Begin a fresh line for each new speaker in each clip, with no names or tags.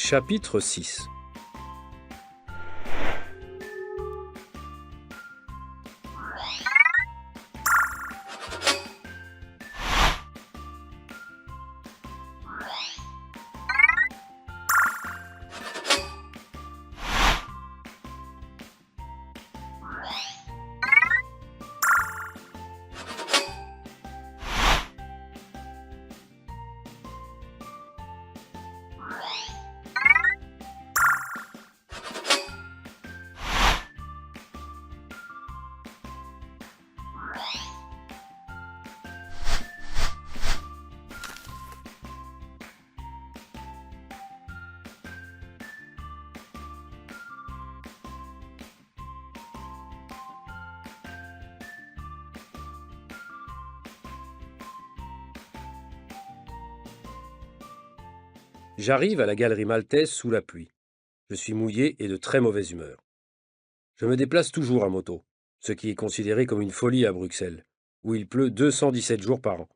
Chapitre 6. J'arrive à la galerie maltaise sous la pluie. Je suis mouillé et de très mauvaise humeur. Je me déplace toujours à moto, ce qui est considéré comme une folie à Bruxelles, où il pleut 217 jours par an.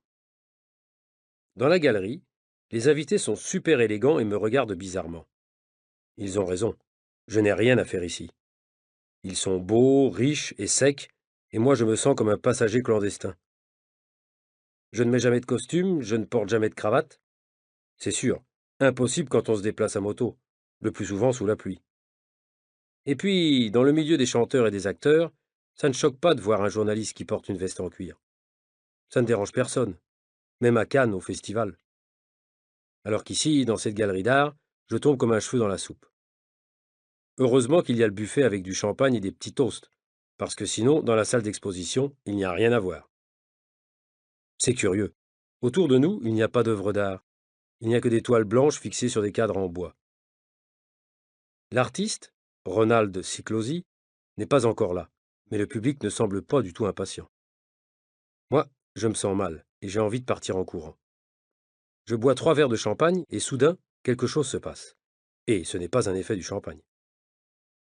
Dans la galerie, les invités sont super élégants et me regardent bizarrement. Ils ont raison, je n'ai rien à faire ici. Ils sont beaux, riches et secs, et moi je me sens comme un passager clandestin. Je ne mets jamais de costume, je ne porte jamais de cravate. C'est sûr, impossible quand on se déplace à moto, le plus souvent sous la pluie. Et puis, dans le milieu des chanteurs et des acteurs, ça ne choque pas de voir un journaliste qui porte une veste en cuir. Ça ne dérange personne, même à Cannes, au festival. Alors qu'ici, dans cette galerie d'art, je tombe comme un cheveu dans la soupe. Heureusement qu'il y a le buffet avec du champagne et des petits toasts, parce que sinon, dans la salle d'exposition, il n'y a rien à voir. C'est curieux. Autour de nous, il n'y a pas d'œuvre d'art. Il n'y a que des toiles blanches fixées sur des cadres en bois. L'artiste, Ronald Ciclosi, n'est pas encore là, mais le public ne semble pas du tout impatient. Moi, je me sens mal et j'ai envie de partir en courant. Je bois 3 verres de champagne et soudain, quelque chose se passe. Et ce n'est pas un effet du champagne.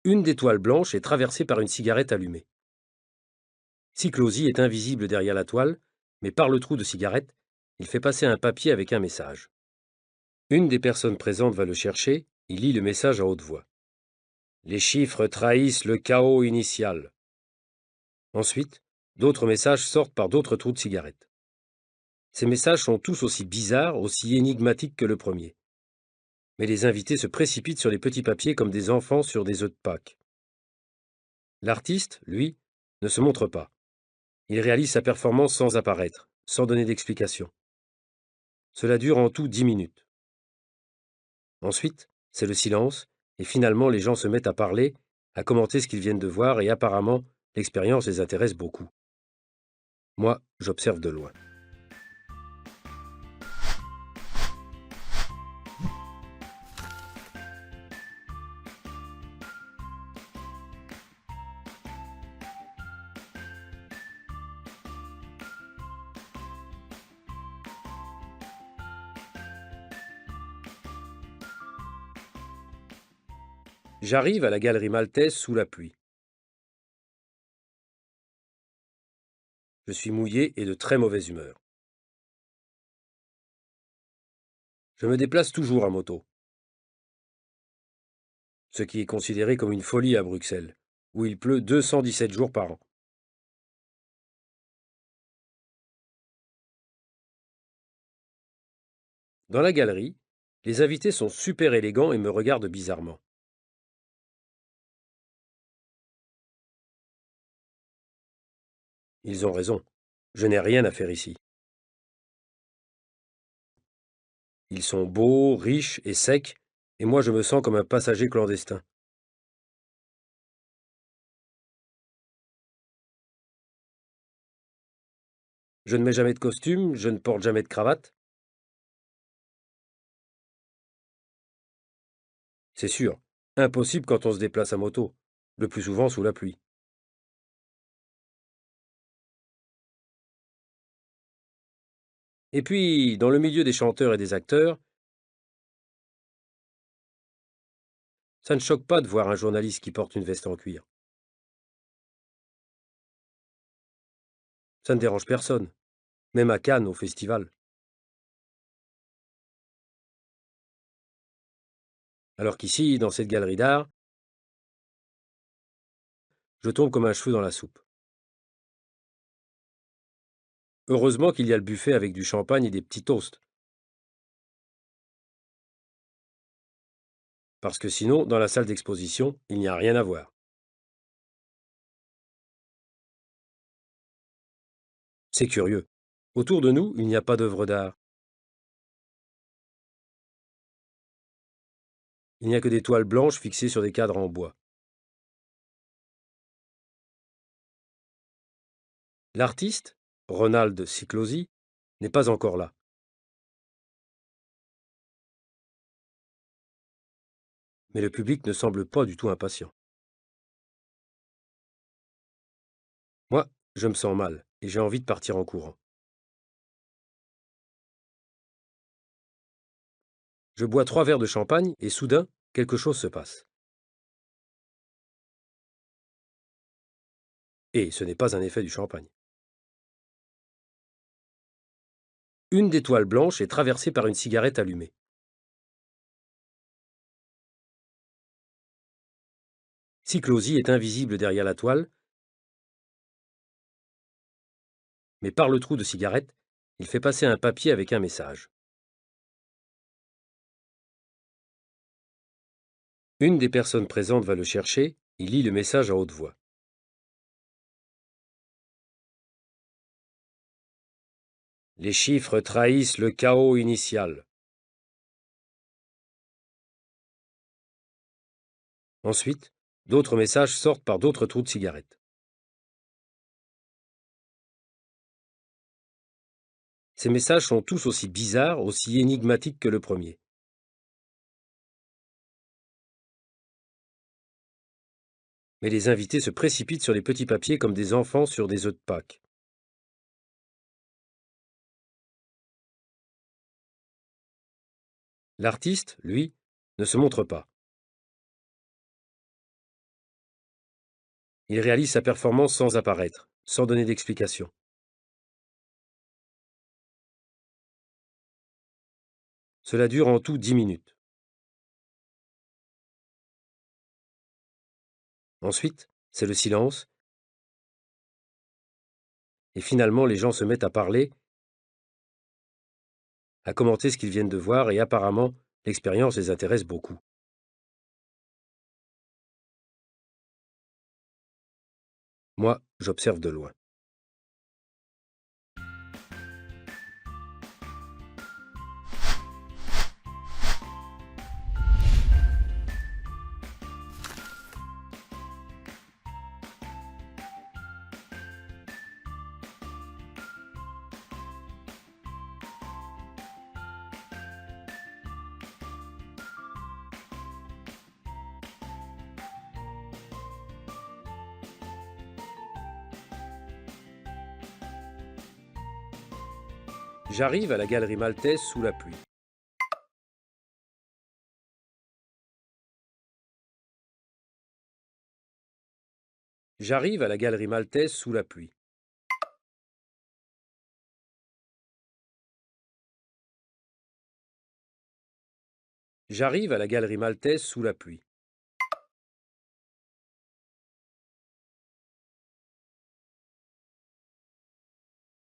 Une des toiles blanches est traversée par une cigarette allumée. Ciclosi est invisible derrière la toile, mais par le trou de cigarette, il fait passer un papier avec un message. Une des personnes présentes va le chercher, il lit le message à haute voix. Les chiffres trahissent le chaos initial. Ensuite, d'autres messages sortent par d'autres trous de cigarette. Ces messages sont tous aussi bizarres, aussi énigmatiques que le premier. Mais les invités se précipitent sur les petits papiers comme des enfants sur des œufs de Pâques. L'artiste, lui, ne se montre pas. Il réalise sa performance sans apparaître, sans donner d'explication. Cela dure en tout 10 minutes. Ensuite, c'est le silence, et finalement les gens se mettent à parler, à commenter ce qu'ils viennent de voir, et apparemment, l'expérience les intéresse beaucoup. Moi, j'observe de loin. J'arrive à la galerie maltaise sous la pluie. Je suis mouillé et de très mauvaise humeur. Je me déplace toujours à moto, ce qui est considéré comme une folie à Bruxelles, où il pleut 217 jours par an. Dans la galerie, les invités sont super élégants et me regardent bizarrement. Ils ont raison, je n'ai rien à faire ici. Ils sont beaux, riches et secs, et moi je me sens comme un passager clandestin. Je ne mets jamais de costume, je ne porte jamais de cravate. C'est sûr, impossible quand on se déplace à moto, le plus souvent sous la pluie. Et puis, dans le milieu des chanteurs et des acteurs, ça ne choque pas de voir un journaliste qui porte une veste en cuir. Ça ne dérange personne, même à Cannes, au festival. Alors qu'ici, dans cette galerie d'art, je tombe comme un cheveu dans la soupe. Heureusement qu'il y a le buffet avec du champagne et des petits toasts. Parce que sinon, dans la salle d'exposition, il n'y a rien à voir. C'est curieux. Autour de nous, il n'y a pas d'œuvre d'art. Il n'y a que des toiles blanches fixées sur des cadres en bois. L'artiste, Ronald Ciclosi, n'est pas encore là. Mais le public ne semble pas du tout impatient. Moi, je me sens mal et j'ai envie de partir en courant. Je bois 3 verres de champagne et soudain, quelque chose se passe. Et ce n'est pas un effet du champagne. Une des toiles blanches est traversée par une cigarette allumée. Ciclosi est invisible derrière la toile, mais par le trou de cigarette, il fait passer un papier avec un message. Une des personnes présentes va le chercher, il lit le message à haute voix. Les chiffres trahissent le chaos initial. Ensuite, d'autres messages sortent par d'autres trous de cigarette. Ces messages sont tous aussi bizarres, aussi énigmatiques que le premier. Mais les invités se précipitent sur les petits papiers comme des enfants sur des œufs de Pâques. L'artiste, lui, ne se montre pas. Il réalise sa performance sans apparaître, sans donner d'explication. Cela dure en tout 10 minutes. Ensuite, c'est le silence, et finalement les gens se mettent à parler, à commenter ce qu'ils viennent de voir, et apparemment, l'expérience les intéresse beaucoup. Moi, j'observe de loin. J'arrive à la galerie maltaise sous la pluie. J'arrive à la galerie maltaise sous la pluie. J'arrive à la galerie maltaise sous la pluie.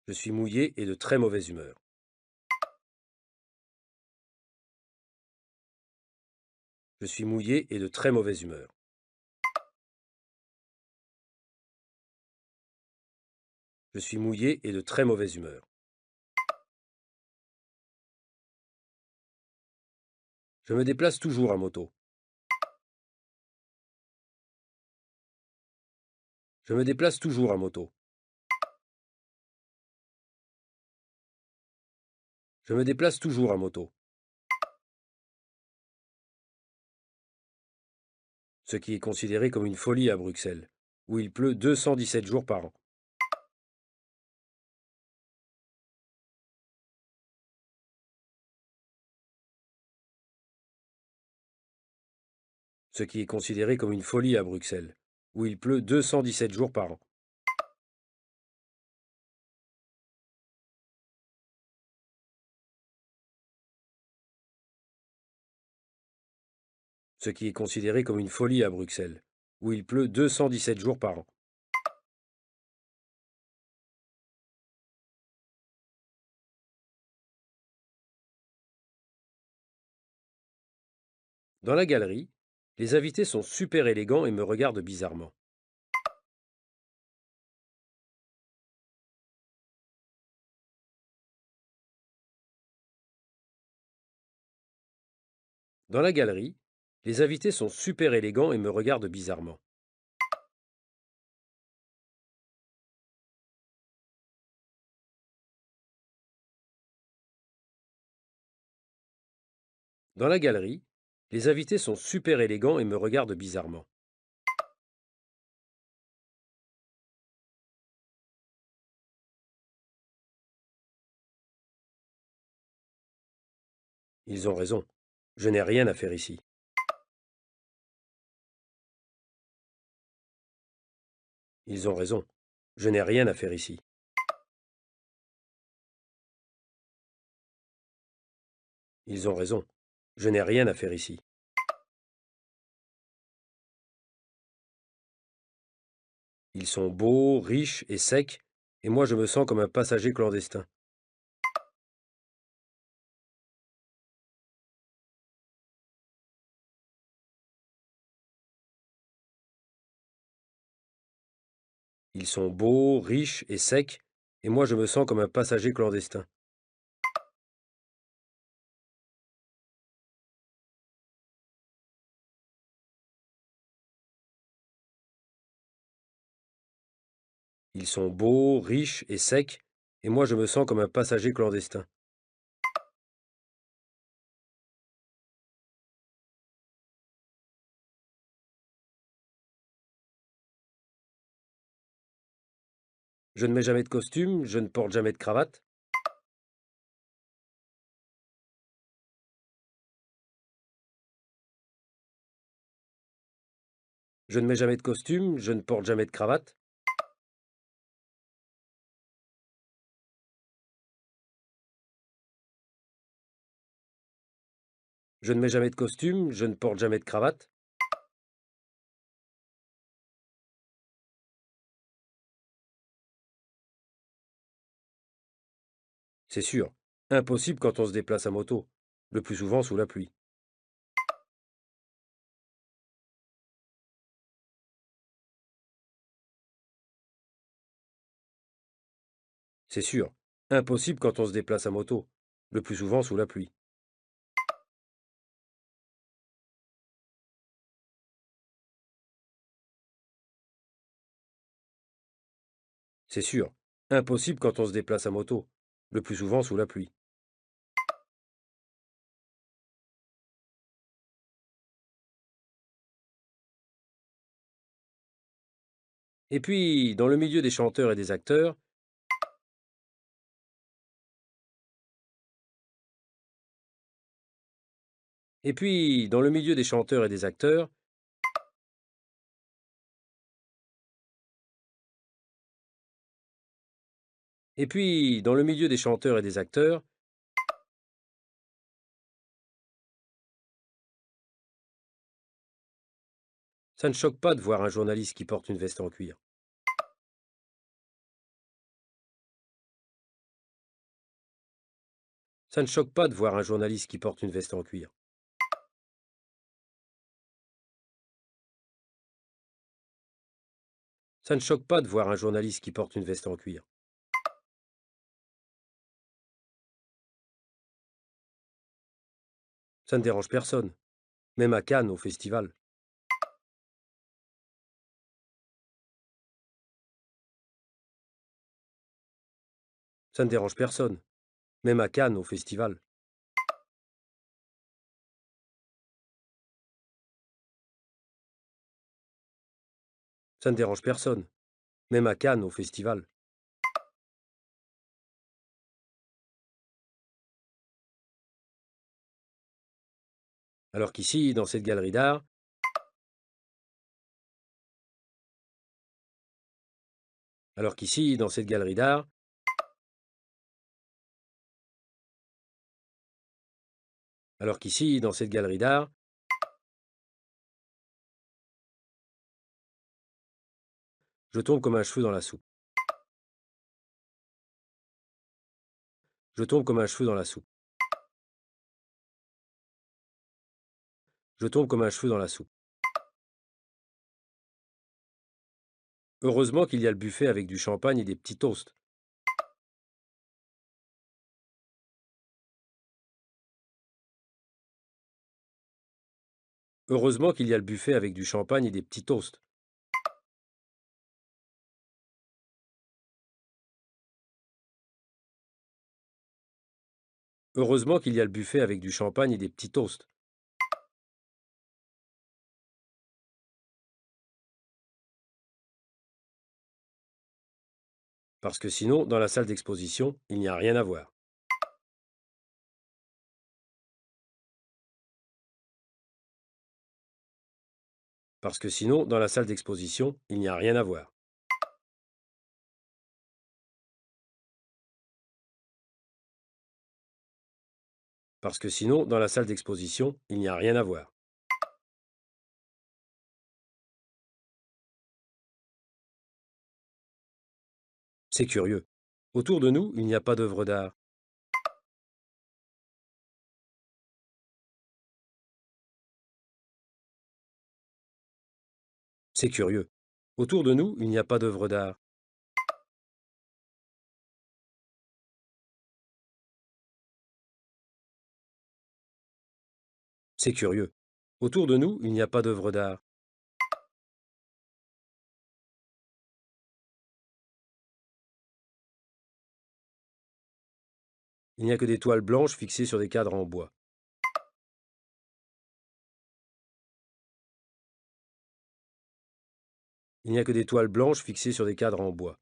Je suis mouillé et de très mauvaise humeur. Je suis mouillé et de très mauvaise humeur. Je suis mouillé et de très mauvaise humeur. Je me déplace toujours à moto. Je me déplace toujours à moto. Je me déplace toujours à moto. Ce qui est considéré comme une folie à Bruxelles, où il pleut 217 jours par an. Ce qui est considéré comme une folie à Bruxelles, où il pleut 217 jours par an. ce qui est considéré comme une folie à Bruxelles, où il pleut 217 jours par an. Dans la galerie, les invités sont super élégants et me regardent bizarrement. Dans la galerie, les invités sont super élégants et me regardent bizarrement. Dans la galerie, les invités sont super élégants et me regardent bizarrement. Ils ont raison. Je n'ai rien à faire ici. Ils ont raison. Je n'ai rien à faire ici. Ils ont raison. Je n'ai rien à faire ici. Ils sont beaux, riches et secs, et moi je me sens comme un passager clandestin. Ils sont beaux, riches et secs, et moi je me sens comme un passager clandestin. Ils sont beaux, riches et secs, et moi je me sens comme un passager clandestin. Je ne mets jamais de costume, je ne porte jamais de cravate. Je ne mets jamais de costume, je ne porte jamais de cravate. Je ne mets jamais de costume, je ne porte jamais de cravate. C'est sûr. Impossible quand on se déplace à moto, le plus souvent sous la pluie. C'est sûr. Impossible quand on se déplace à moto, le plus souvent sous la pluie. C'est sûr. Impossible quand on se déplace à moto, le plus souvent sous la pluie. Et puis, dans le milieu des chanteurs et des acteurs, et puis, dans le milieu des chanteurs et des acteurs, et puis, dans le milieu des chanteurs et des acteurs, ça ne choque pas de voir un journaliste qui porte une veste en cuir. Ça ne choque pas de voir un journaliste qui porte une veste en cuir. Ça ne choque pas de voir un journaliste qui porte une veste en cuir. Ça ne dérange personne, même à Cannes, au festival. Ça ne dérange personne, même à Cannes, au festival. Ça ne dérange personne, même à Cannes, au festival. Alors qu'ici, dans cette galerie d'art, alors qu'ici, dans cette galerie d'art, alors qu'ici, dans cette galerie d'art, Je tombe comme un cheveu dans la soupe. Je tombe comme un cheveu dans la soupe. Je tombe comme un cheveu dans la soupe. Heureusement qu'il y a le buffet avec du champagne et des petits toasts. Heureusement qu'il y a le buffet avec du champagne et des petits toasts. Heureusement qu'il y a le buffet avec du champagne et des petits toasts. Parce que sinon, dans la salle d'exposition, il n'y a rien à voir. Parce que sinon, dans la salle d'exposition, il n'y a rien à voir. Parce que sinon, dans la salle d'exposition, il n'y a rien à voir. C'est curieux. Autour de nous, il n'y a pas d'œuvre d'art. C'est curieux. Autour de nous, il n'y a pas d'œuvre d'art. C'est curieux. Autour de nous, il n'y a pas d'œuvre d'art. Il n'y a que des toiles blanches fixées sur des cadres en bois. Il n'y a que des toiles blanches fixées sur des cadres en bois.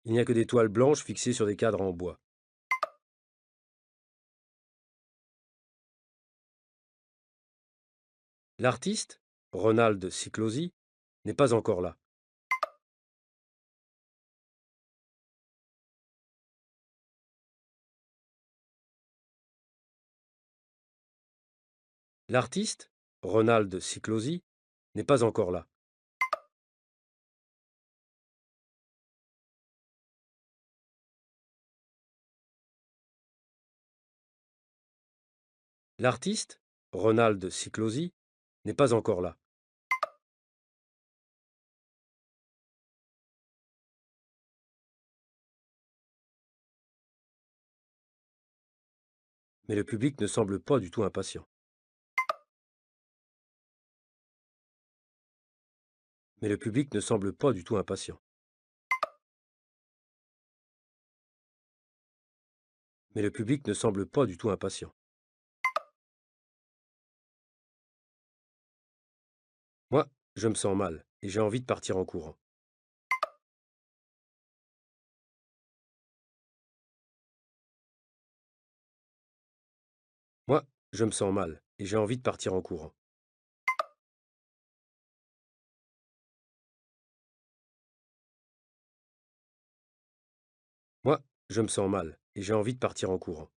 Il n'y a que des toiles blanches fixées sur des cadres en bois. L'artiste, Ronald Ciclosi, n'est pas encore là. L'artiste, Ronald Ciclosi, n'est pas encore là. L'artiste, Ronald Ciclosi, n'est pas encore là. Mais le public ne semble pas du tout impatient. Mais le public ne semble pas du tout impatient. Mais le public ne semble pas du tout impatient. Moi, je me sens mal et j'ai envie de partir en courant. Moi, je me sens mal et j'ai envie de partir en courant. Moi, je me sens mal et j'ai envie de partir en courant.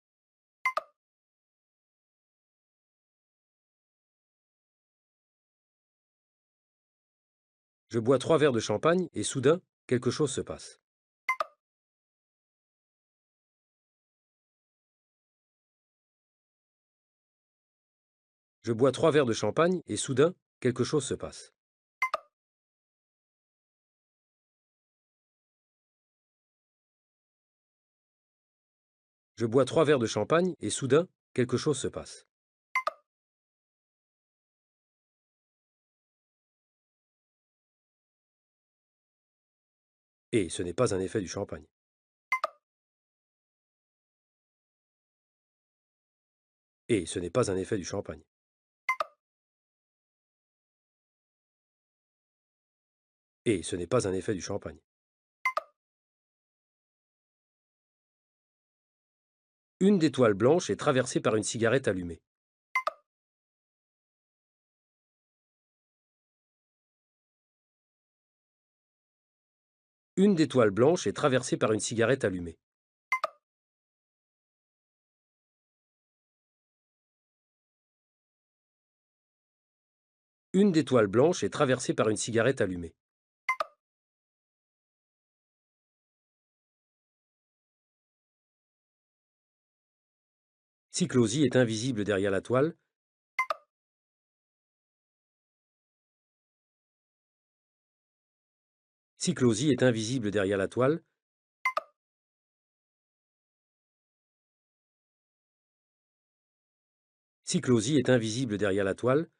Je bois 3 verres de champagne et soudain, quelque chose se passe. Je bois 3 verres de champagne et soudain, quelque chose se passe. Je bois 3 verres de champagne et soudain, quelque chose se passe. Et ce n'est pas un effet du champagne. Et ce n'est pas un effet du champagne. Et ce n'est pas un effet du champagne. Une des toiles blanches est traversée par une cigarette allumée. Une des toiles blanches est traversée par une cigarette allumée. Une des toiles blanches est traversée par une cigarette allumée. Cyclosie est invisible derrière la toile. Cyclosie est invisible derrière la toile. Cyclosie est invisible derrière la toile.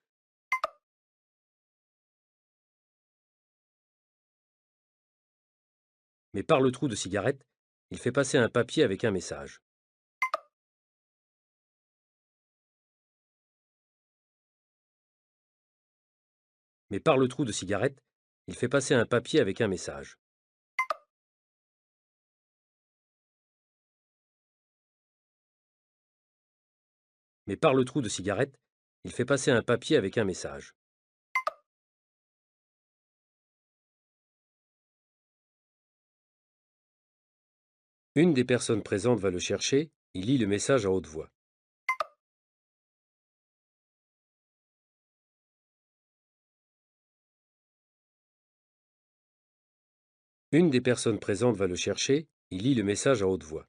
Mais par le trou de cigarette, il fait passer un papier avec un message. Mais par le trou de cigarette, il fait passer un papier avec un message. Mais par le trou de cigarette, il fait passer un papier avec un message. Une des personnes présentes va le chercher, il lit le message à haute voix. Une des personnes présentes va le chercher, il lit le message à haute voix.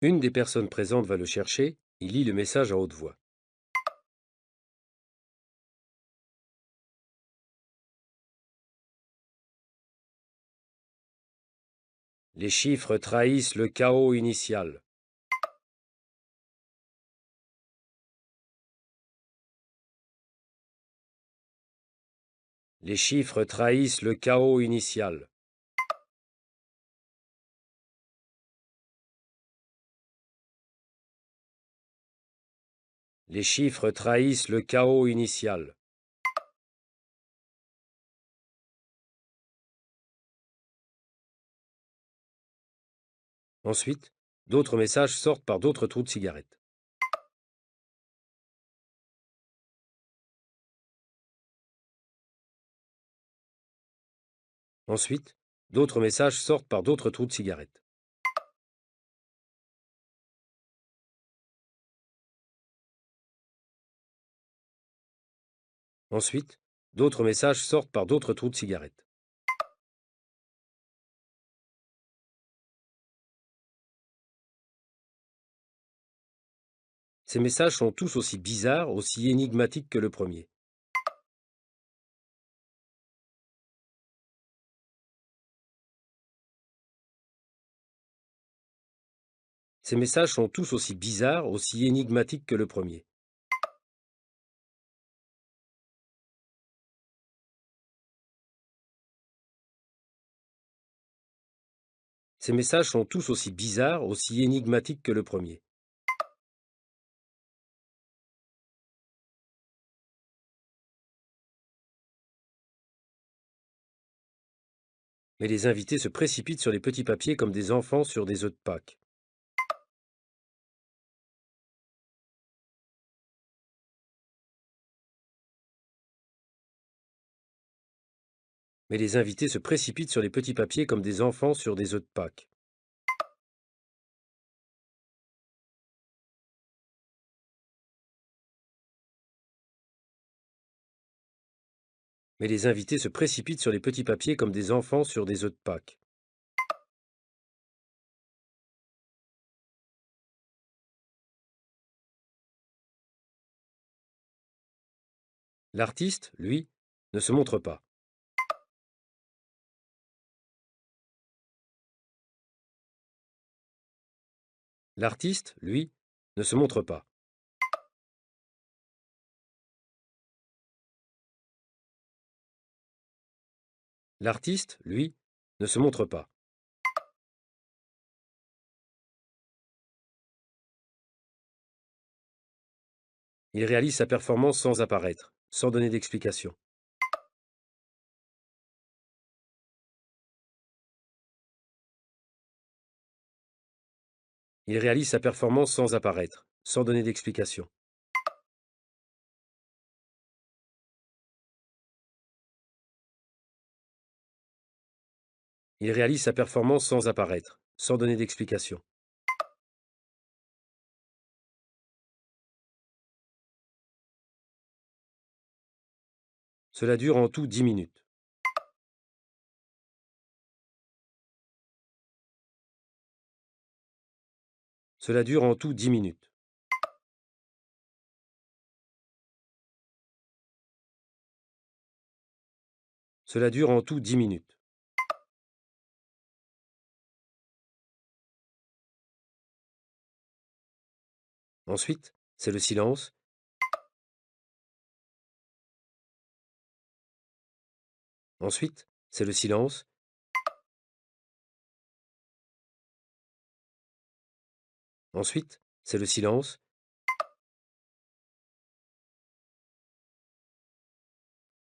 Une des personnes présentes va le chercher, il lit le message à haute voix. Les chiffres trahissent le chaos initial. Les chiffres trahissent le chaos initial. Les chiffres trahissent le chaos initial. Ensuite, d'autres messages sortent par d'autres trous de cigarette. Ensuite, d'autres messages sortent par d'autres trous de cigarette. Ensuite, d'autres messages sortent par d'autres trous de cigarette. Ces messages sont tous aussi bizarres, aussi énigmatiques que le premier. Ces messages sont tous aussi bizarres, aussi énigmatiques que le premier. Ces messages sont tous aussi bizarres, aussi énigmatiques que le premier. Mais les invités se précipitent sur les petits papiers comme des enfants sur des œufs de Pâques. Mais les invités se précipitent sur les petits papiers comme des enfants sur des œufs de Pâques. Mais les invités se précipitent sur les petits papiers comme des enfants sur des œufs de Pâques. L'artiste, lui, ne se montre pas. L'artiste, lui, ne se montre pas. L'artiste, lui, ne se montre pas. Il réalise sa performance sans apparaître, sans donner d'explication. Il réalise sa performance sans apparaître, sans donner d'explication. Il réalise sa performance sans apparaître, sans donner d'explication. Cela dure en tout 10 minutes. Cela dure en tout 10 minutes. Cela dure en tout 10 minutes. Ensuite, c'est le silence. Ensuite, c'est le silence. Ensuite, c'est le silence.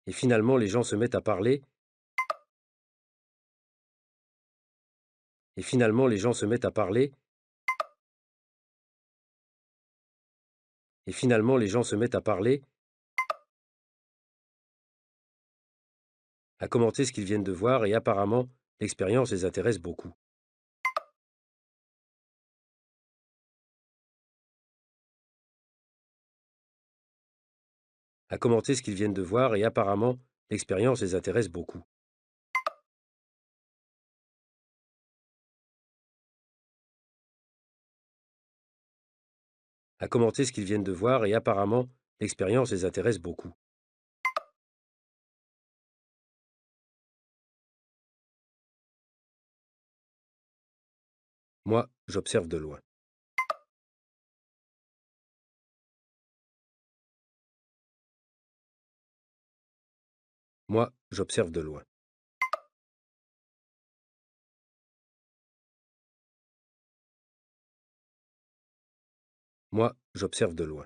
Et finalement, les gens se mettent à parler. Et finalement, les gens se mettent à parler. Et finalement, les gens se mettent à parler, à commenter ce qu'ils viennent de voir et apparemment, l'expérience les intéresse beaucoup. À commenter ce qu'ils viennent de voir et apparemment, l'expérience les intéresse beaucoup. À commenter ce qu'ils viennent de voir et apparemment, l'expérience les intéresse beaucoup. Moi, j'observe de loin. Moi, j'observe de loin. Moi, j'observe de loin.